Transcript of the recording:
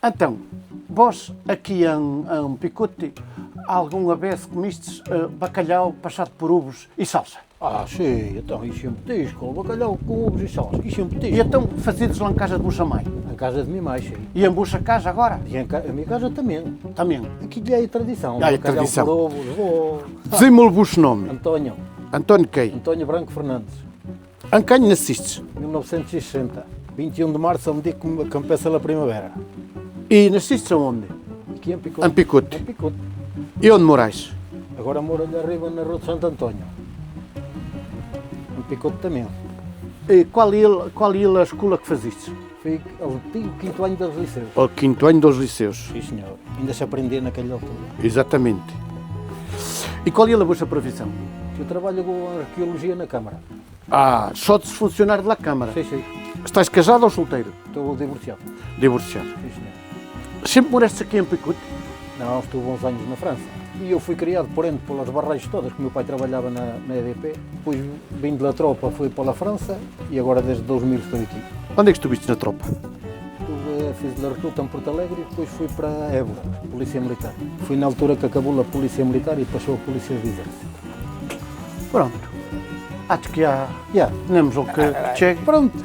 Então, vós aqui em Picote, alguma vez comestes bacalhau passado por uvos e salsa? Ah, sim, então isso é um petisco, bacalhau com ovos e salsa, isso é um petisco. E então fazidos lá em casa de vossa mãe? Em casa de minha mãe, sim. E em vossa casa agora? E a minha casa também. Também. Aqui já é tradição. Já é Bacalhau tradição. por ovos, Dizem-me o vosso nome. António, António quem? António Branco Fernandes, Em quem nascistes? 1960, 21 de março, é um dia que começa a primavera. E nascistes aonde? Aqui em Picote. Em Picote. Em Picote. E onde morais? Agora moro ali arriba na Rua de Santo António. Em Picote também. E qual é a escola que fazistes? Fui ao antigo 5º ano dos liceus. Ao 5º ano dos liceus. Sim, senhor. Ainda se aprendia naquela altura. Exatamente. E qual é a vossa profissão? Eu trabalho com arqueologia na Câmara. Ah, só de funcionário da Câmara. Sim, sim. Estás casado ou solteiro? Estou divorciado. Divorciado. Sim, senhor. Sempre moraste aqui em Picote? Não, estive uns anos na França. E eu fui criado, porém, pelas barragens todas, que meu pai trabalhava na EDP. Depois vim da tropa, fui para a França e agora desde 2000 estou aqui. Onde é que estuviste na tropa? Fiz a recruta em Porto Alegre e depois fui para Évora, Polícia Militar. Fui na altura que acabou a Polícia Militar e passou a Polícia do Exército. Pronto. Acho que já Já. temos o que chega. Pronto.